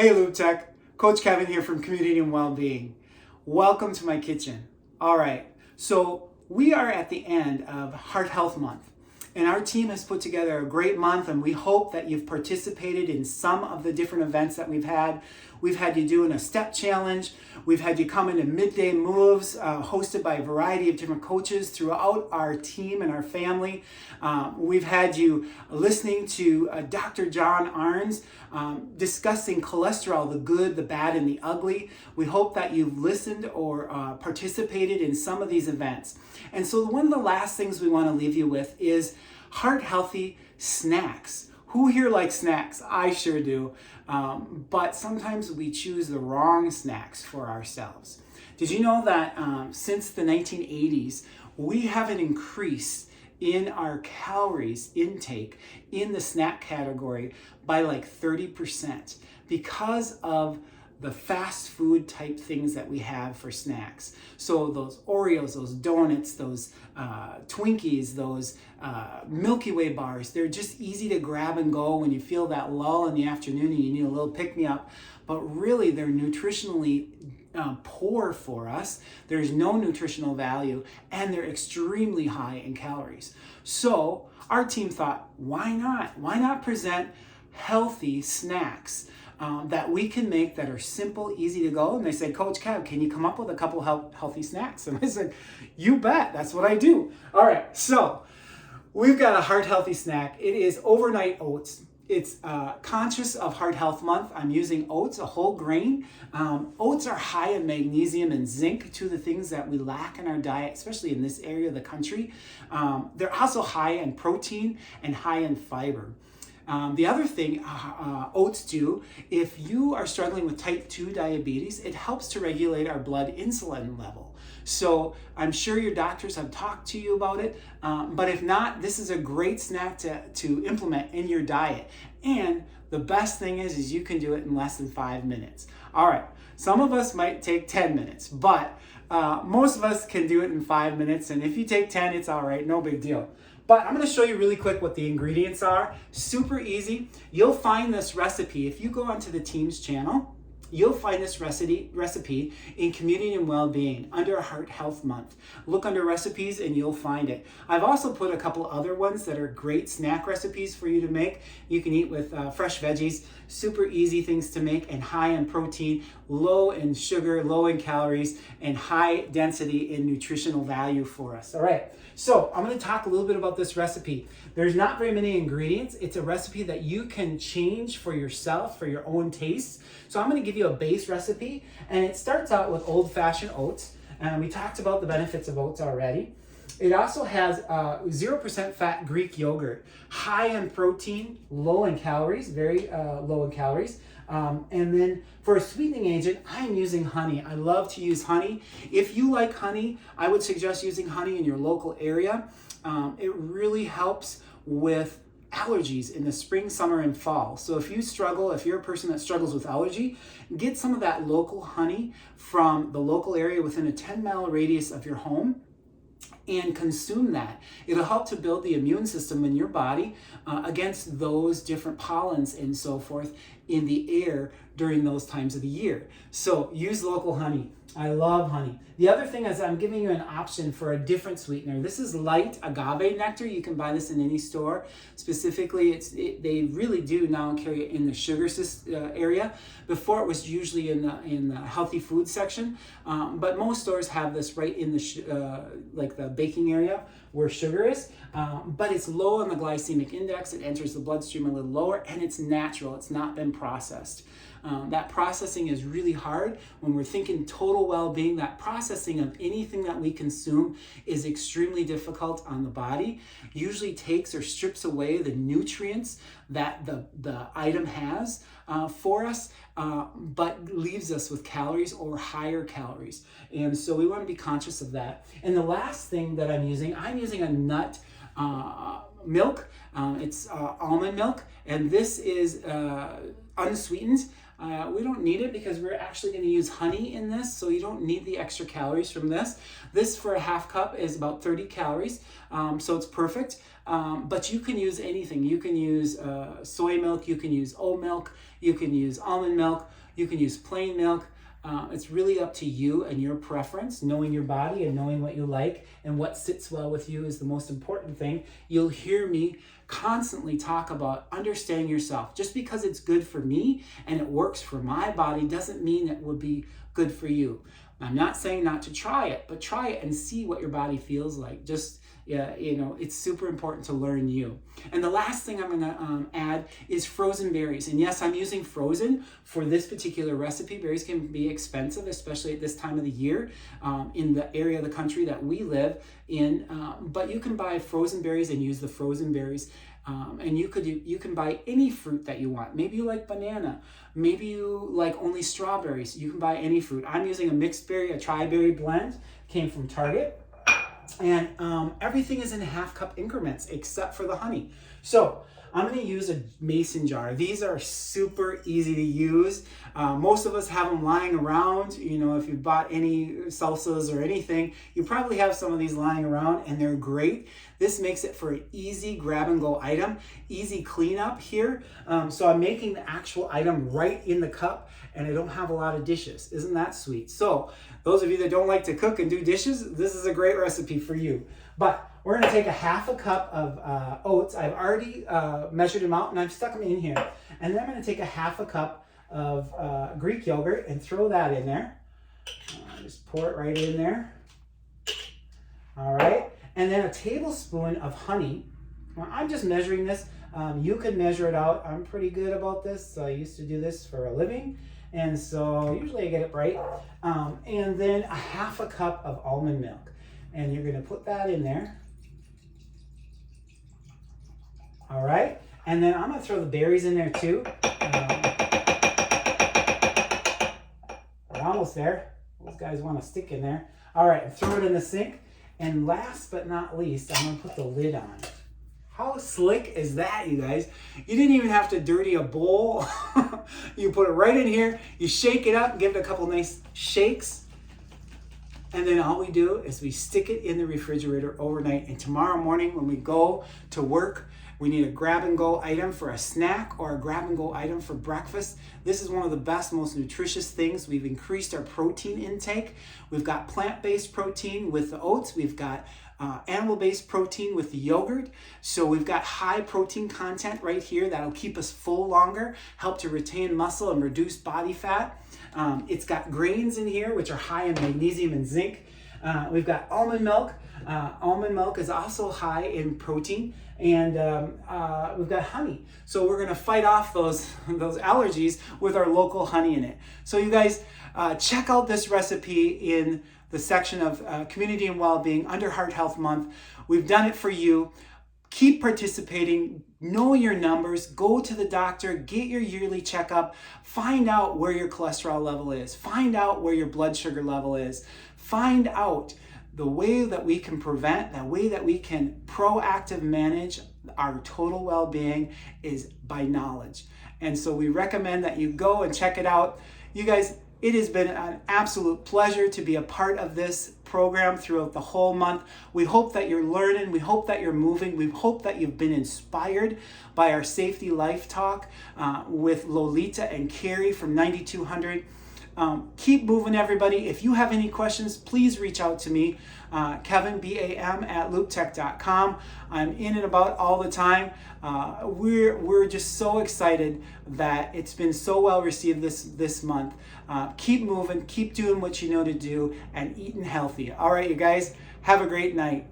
Hey Loop Tech, Coach Kevin here from Community and Wellbeing. Welcome to my kitchen. All right, so we are at the end of Heart Health Month, and our team has put together a great month, and we hope that you've participated in some of the different events that we've had. We've had you doing a step challenge. We've had you come into midday moves hosted by a variety of different coaches throughout our team and our family. We've had you listening to Dr. John Arns discussing cholesterol, the good, the bad, and the ugly. We hope that you've listened or participated in some of these events. And so one of the last things we want to leave you with is heart healthy snacks. Who here likes snacks? I sure do. But sometimes we choose the wrong snacks for ourselves. Did you know that since the 1980s, we have an increase in our calories intake in the snack category by like 30% because of the fast food type things that we have for snacks. So those Oreos, those donuts, those Twinkies, those Milky Way bars, they're just easy to grab and go when you feel that lull in the afternoon and you need a little pick-me-up. But really, they're nutritionally poor for us. There's no nutritional value, and they're extremely high in calories. So our team thought, why not? Why not present healthy snacks that we can make that are simple, easy to go? And they said, Coach Kev, can you come up with a couple healthy snacks? And I said, you bet, that's what I do. All right, so we've got a heart healthy snack. It is overnight oats. It's conscious of Heart Health Month. I'm using oats, a whole grain. Oats are high in magnesium and zinc, two of the things that we lack in our diet, especially in this area of the country. They're also high in protein and high in fiber. The other thing oats do, if you are struggling with type 2 diabetes, it helps to regulate our blood insulin level. So I'm sure your doctors have talked to you about it, but if not, this is a great snack to implement in your diet. And the best thing is you can do it in less than 5 minutes. All right, some of us might take 10 minutes, but most of us can do it in 5 minutes. And if you take 10, it's all right, no big deal. But I'm going to show you really quick what the ingredients are. Super easy. You'll find this recipe. If you go onto the team's channel, you'll find this recipe in Community and Wellbeing under Heart Health Month. Look under recipes and you'll find it. I've also put a couple other ones that are great snack recipes for you to make. You can eat with fresh veggies, super easy things to make, and high in protein, low in sugar, low in calories, and high density in nutritional value for us. All right, so I'm going to talk a little bit about this recipe. There's not very many ingredients. It's a recipe that you can change for yourself, for your own taste. So I'm going to give you a base recipe, and it starts out with old-fashioned oats, and we talked about the benefits of oats already. It also has 0% fat Greek yogurt, high in protein, low in calories, very low in calories. And then for a sweetening agent, I'm using honey. I love to use honey. If you like honey, I would suggest using honey in your local area. It really helps with allergies in the spring, summer, and fall. So if you're a person that struggles with allergy, get some of that local honey from the local area within a 10-mile radius of your home and consume that. It'll help to build the immune system in your body against those different pollens and so forth in the air during those times of the year. So use local honey. I love honey. The other thing is I'm giving you an option for a different sweetener. This is light agave nectar. You can buy this in any store. Specifically, they really do now carry it in the sugar area. Before it was usually in the healthy food section, but most stores have this right in the like the baking area where sugar is. But it's low on the glycemic index. It enters the bloodstream a little lower, and it's natural. It's not been processed. That processing is really hard. When we're thinking total well-being, that processing of anything that we consume is extremely difficult on the body. Usually takes or strips away the nutrients that the item has for us, but leaves us with calories or higher calories. And so we want to be conscious of that. And the last thing that I'm using a nut milk. It's almond milk, and this is unsweetened. We don't need it because we're actually going to use honey in this, so you don't need the extra calories from this. This for a half cup is about 30 calories, so it's perfect. But you can use anything. You can use soy milk, you can use oat milk, you can use almond milk, you can use plain milk. It's really up to you and your preference. Knowing your body and knowing what you like and what sits well with you is the most important thing. You'll hear me constantly talk about understanding yourself. Just because it's good for me and it works for my body doesn't mean it would be good for you. I'm not saying not to try it, but try it and see what your body feels like. Just, it's super important to learn you. And the last thing I'm gonna add is frozen berries. And yes, I'm using frozen for this particular recipe. Berries can be expensive, especially at this time of the year in the area of the country that we live in. But you can buy frozen berries and use the frozen berries. And you can buy any fruit that you want. Maybe you like banana. Maybe you like only strawberries. You can buy any fruit. I'm using a mixed berry, a tri-berry blend. Came from Target. And everything is in half cup increments except for the honey. So I'm going to use a mason jar. These are super easy to use. Most of us have them lying around. If you bought any salsas or anything, you probably have some of these lying around, and they're great. This makes it for an easy grab and go item, easy cleanup here. So I'm making the actual item right in the cup, and I don't have a lot of dishes. Isn't that sweet? So those of you that don't like to cook and do dishes, this is a great recipe for you. But we're going to take a half a cup of oats. I've already measured them out and I've stuck them in here. And then I'm going to take a half a cup of Greek yogurt and throw that in there. Just pour it right in there. All right. And then a tablespoon of honey. Well, I'm just measuring this. You can measure it out. I'm pretty good about this. I used to do this for a living. And so usually I get it right. And then a half a cup of almond milk. And you're going to put that in there. All right. And then I'm going to throw the berries in there too. We're almost there. Those guys want to stick in there. All right. And throw it in the sink. And last but not least, I'm going to put the lid on. How slick is that, you guys? You didn't even have to dirty a bowl. You put it right in here. You shake it up, give it a couple nice shakes. And then all we do is we stick it in the refrigerator overnight. And tomorrow morning when we go to work, we need a grab and go item for a snack or a grab and go item for breakfast. This is one of the best, most nutritious things. We've increased our protein intake. We've got plant-based protein with the oats. We've got animal-based protein with the yogurt. So we've got high protein content right here that'll keep us full longer, help to retain muscle and reduce body fat. It's got grains in here, which are high in magnesium and zinc. We've got almond milk. Almond milk is also high in protein. And we've got honey. So we're going to fight off those allergies with our local honey in it. So you guys, check out this recipe in the section of Community and Wellbeing under Heart Health Month. We've done it for you. Keep participating. Know your numbers. Go to the doctor. Get your yearly checkup. Find out where your cholesterol level is. Find out where your blood sugar level is. Find out the way that we can prevent, the way that we can proactive manage our total well-being is by knowledge. And so we recommend that you go and check it out. You guys, it has been an absolute pleasure to be a part of this program throughout the whole month. We hope that you're learning. We hope that you're moving. We hope that you've been inspired by our Safety Life Talk with Lolita and Carrie from 9200. Keep moving, everybody. If you have any questions, please reach out to me, Kevin, BAM, at looptech.com. I'm in and about all the time. We're just so excited that it's been so well received this month. Keep moving, keep doing what you know to do, and eating healthy. All right, you guys, have a great night.